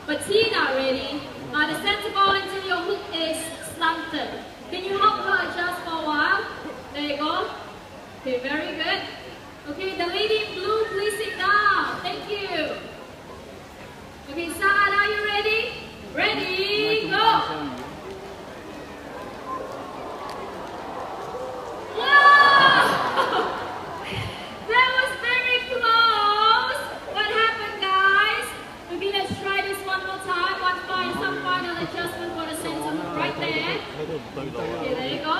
but T not ready. The center ball until your hook is slanted. Can you help her adjust for a while? There you go. Okay, very good. Okay, the lady in blue, please sit down. Thank you. Okay, Saad, are you ready? Ready, go. Wow! That was very close. What happened, guys? Okay, let's try this one more time. Some final adjustment for the center hook right there. Okay, there you go.